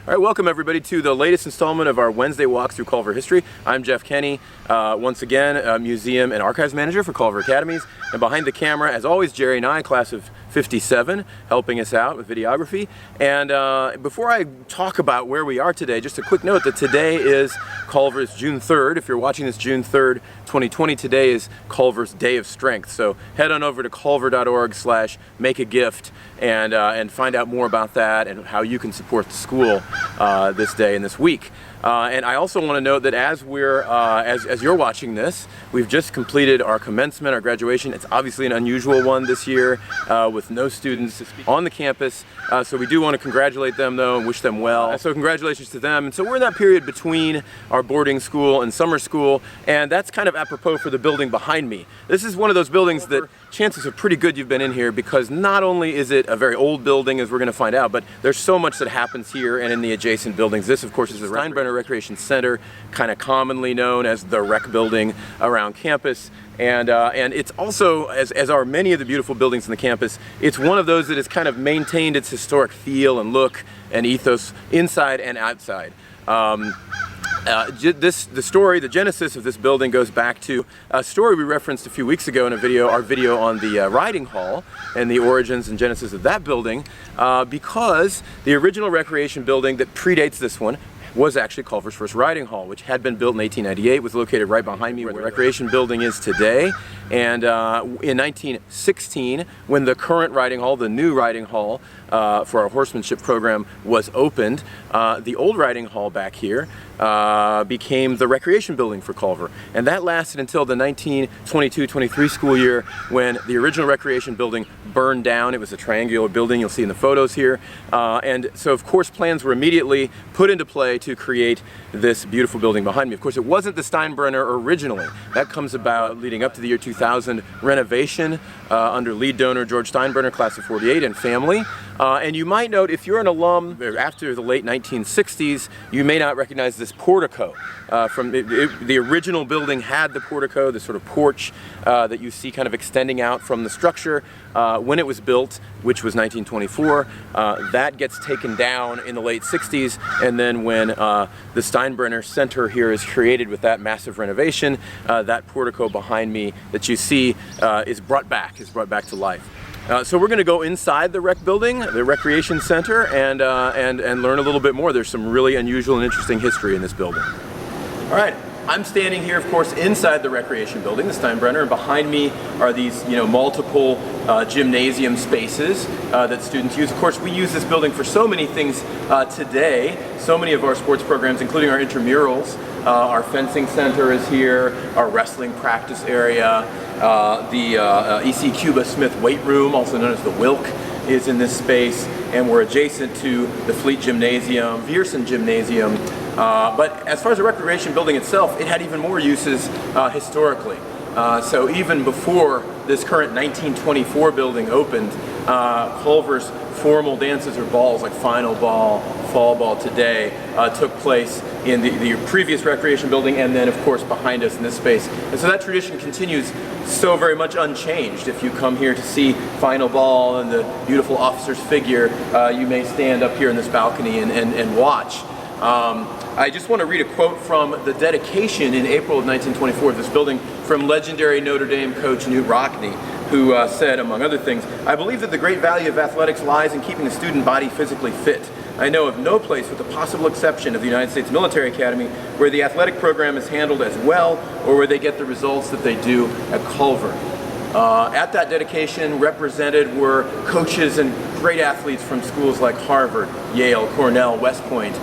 All right, welcome everybody to the latest installment of our Wednesday walk through Culver history. I'm Jeff Kenny, once again, Museum and Archives Manager for Culver Academies. And behind the camera, as always, Jerry and I, class of 57, helping us out with videography. And before I talk about where we are today, just a quick note that today is Culver's June 3rd. If you're watching this June 3rd, 2020, today is Culver's Day of Strength. So head on over to culver.org/make-a-gift and find out more about that and how you can support the school this day and this week. And I also want to note that as you're watching this, we've just completed our commencement, our graduation. It's obviously an unusual one this year with no students on the campus. So we do want to congratulate them though and wish them well. So congratulations to them. And so we're in that period between our boarding school and summer school, and that's kind of apropos for the building behind me. This is one of those buildings that chances are pretty good you've been in here, because not only is it a very old building, as we're going to find out, but there's so much that happens here and in the adjacent buildings. This, of course, is the Steinbrenner Recreation Center, kind of commonly known as the rec building around campus. And it's also, as are many of the beautiful buildings on the campus, it's one of those that has kind of maintained its historic feel and look and ethos inside and outside. The genesis of this building goes back to a story we referenced a few weeks ago in our video on the riding hall and the origins and genesis of that building, because the original recreation building that predates this one was actually Culver's first riding hall, which had been built in 1898, was located right behind me where the recreation building is today. And in 1916, when the current riding hall, the new riding hall for our horsemanship program, was opened, the old riding hall back here became the recreation building for Culver. And that lasted until the 1922-23 school year, when the original recreation building burned down. It was a triangular building you'll see in the photos here. And so, of course, plans were immediately put into play to create this beautiful building behind me. Of course, it wasn't the Steinbrenner originally. That comes about leading up to the year 2000 renovation under lead donor George Steinbrenner, class of 48, and family. And you might note, if you're an alum after the late 1960s, you may not recognize this portico. The original building had the portico, the sort of porch that you see kind of extending out from the structure. When it was built, which was 1924, that gets taken down in the late 60s, and then when the Steinbrenner Center here is created with that massive renovation, that portico behind me that you see is brought back to life. So we're going to go inside the rec building, the recreation center, and learn a little bit more. There's some really unusual and interesting history in this building. All right, I'm standing here, of course, inside the recreation building, the Steinbrenner, and behind me are these, multiple gymnasium spaces that students use. Of course, we use this building for so many things today. So many of our sports programs, including our intramurals. Our fencing center is here, our wrestling practice area, the E.C. Cuba Smith weight room, also known as the Wilk, is in this space, and we're adjacent to the Fleet Gymnasium, Viersen Gymnasium. But as far as the recreation building itself, it had even more uses historically. So even before this current 1924 building opened, Culver's formal dances or balls like final ball, fall ball today took place in the previous recreation building, and then of course behind us in this space. And so that tradition continues so very much unchanged. If you come here to see final ball and the beautiful officer's figure, you may stand up here in this balcony and watch. I just want to read a quote from the dedication in April of 1924 of this building from legendary Notre Dame coach Newt Rockne, who said, among other things, "I believe that the great value of athletics lies in keeping the student body physically fit. I know of no place, with the possible exception of the United States Military Academy, where the athletic program is handled as well or where they get the results that they do at Culver." At that dedication, represented were coaches and great athletes from schools like Harvard, Yale, Cornell, West Point.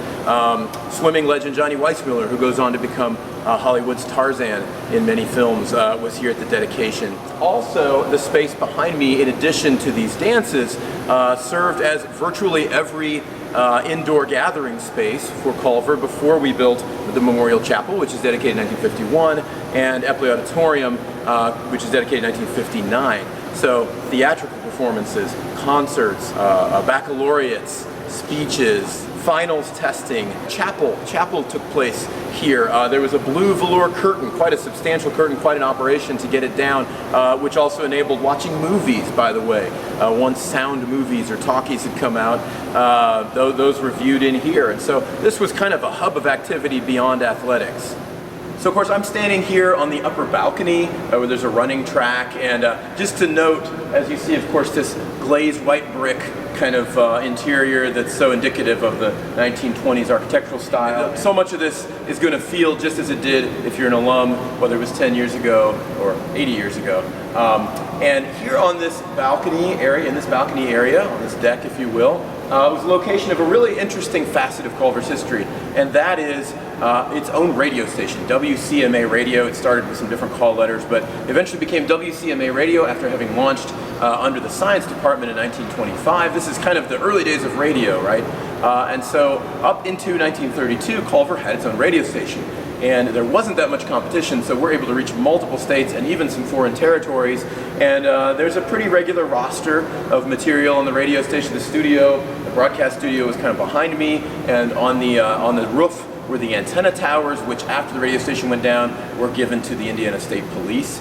Swimming legend Johnny Weissmuller, who goes on to become Hollywood's Tarzan in many films, was here at the dedication. Also, the space behind me, in addition to these dances, served as virtually every indoor gathering space for Culver before we built the Memorial Chapel, which is dedicated in 1951, and Epley Auditorium, which is dedicated in 1959. So theatrical performances, concerts, baccalaureates, speeches, finals testing. Chapel took place here. There was a blue velour curtain, quite a substantial curtain, quite an operation to get it down, which also enabled watching movies, by the way. Once sound movies or talkies had come out, those were viewed in here. And so this was kind of a hub of activity beyond athletics. So of course I'm standing here on the upper balcony where there's a running track, and just to note, as you see, of course, this glazed white brick kind of interior that's so indicative of the 1920s architectural style. So much of this is going to feel just as it did if you're an alum, whether it was 10 years ago or 80 years ago. And here on this balcony area, on this deck if you will, was the location of a really interesting facet of Culver's history, and that is its own radio station, WCMA Radio. It started with some different call letters, but eventually became WCMA Radio after having launched under the science department in 1925. This is kind of the early days of radio, right? And so up into 1932, Culver had its own radio station. And there wasn't that much competition, so we're able to reach multiple states and even some foreign territories. And there's a pretty regular roster of material on the radio station. The broadcast studio was kind of behind me, and on the roof were the antenna towers, which after the radio station went down were given to the Indiana State Police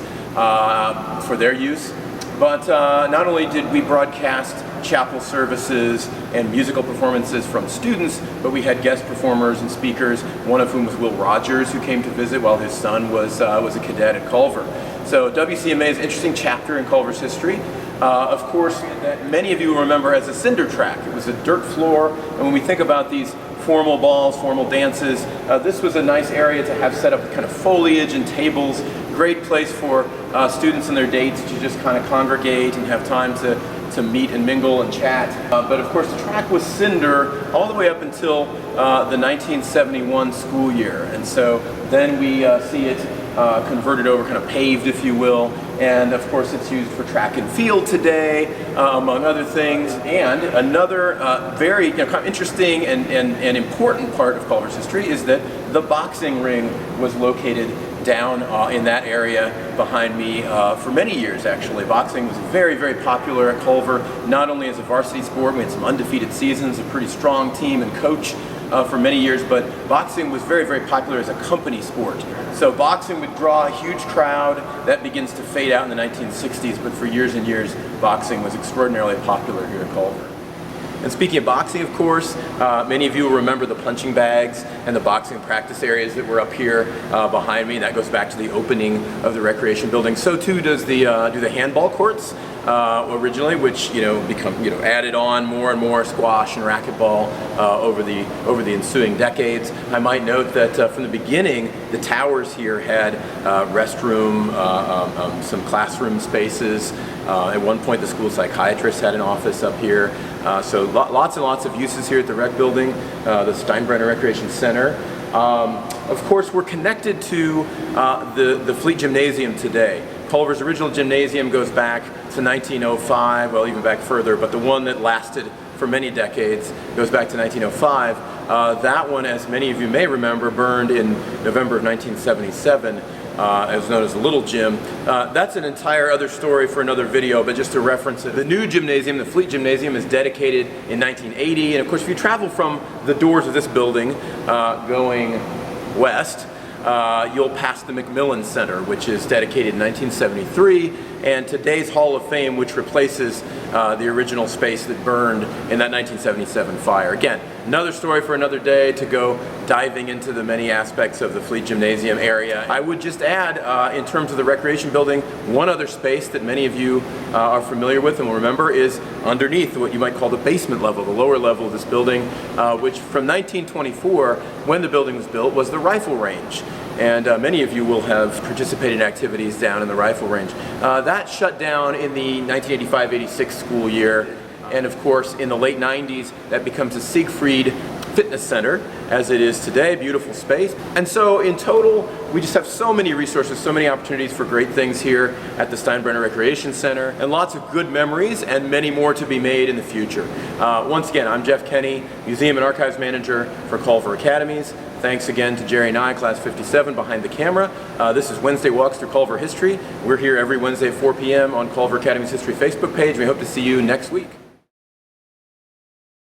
for their use. But not only did we broadcast chapel services and musical performances from students, but we had guest performers and speakers, one of whom was Will Rogers, who came to visit while his son was a cadet at Culver. So WCMA is an interesting chapter in Culver's history. Of course, that many of you remember as a cinder track. It was a dirt floor, and when we think about these formal balls, formal dances, this was a nice area to have set up kind of foliage and tables. Great place for students and their dates to just kind of congregate and have time to meet and mingle and chat. But of course the track was cinder all the way up until the 1971 school year. And so then we see it converted over, kind of paved if you will. And of course it's used for track and field today, among other things. And another very kind of interesting and important part of Culver's history is that the boxing ring was located down in that area behind me for many years actually. Boxing was very, very popular at Culver, not only as a varsity sport. We had some undefeated seasons, a pretty strong team and coach for many years, but boxing was very, very popular as a company sport. So boxing would draw a huge crowd. That begins to fade out in the 1960s, but for years and years, boxing was extraordinarily popular here at Culver. And speaking of boxing, of course, many of you will remember the punching bags and the boxing practice areas that were up here behind me. That goes back to the opening of the recreation building. So too does the handball courts originally, which become added on more and more squash and racquetball over the ensuing decades. I might note that from the beginning, the towers here had restroom, some classroom spaces. At one point, the school psychiatrist had an office up here. So lots and lots of uses here at the rec building, the Steinbrenner Recreation Center. Of course, we're connected to the Fleet Gymnasium today. Culver's original gymnasium goes back to 1905, well, even back further, but the one that lasted for many decades goes back to 1905. That one, as many of you may remember, burned in November of 1977. As known as the Little Gym. That's an entire other story for another video, but just to reference it. The new gymnasium, the Fleet Gymnasium, is dedicated in 1980, and of course if you travel from the doors of this building going west, you'll pass the McMillan Center, which is dedicated in 1973, and today's Hall of Fame, which replaces the original space that burned in that 1977 fire. Again, another story for another day to go diving into the many aspects of the Fleet Gymnasium area. I would just add, in terms of the recreation building, one other space that many of you are familiar with and will remember is underneath what you might call the basement level, the lower level of this building, which from 1924, when the building was built, was the rifle range. And many of you will have participated in activities down in the rifle range. That shut down in the 1985-86 school year, and of course in the late 90s that becomes a Siegfried Fitness Center as it is today, beautiful space. And so in total, we just have so many resources, so many opportunities for great things here at the Steinbrenner Recreation Center, and lots of good memories and many more to be made in the future. Once again, I'm Jeff Kenny, Museum and Archives Manager for Culver Academies. Thanks again to Jerry Nye, Class 57, behind the camera. This is Wednesday Walks Through Culver History. We're here every Wednesday at 4 p.m. on Culver Academy's History Facebook page. We hope to see you next week.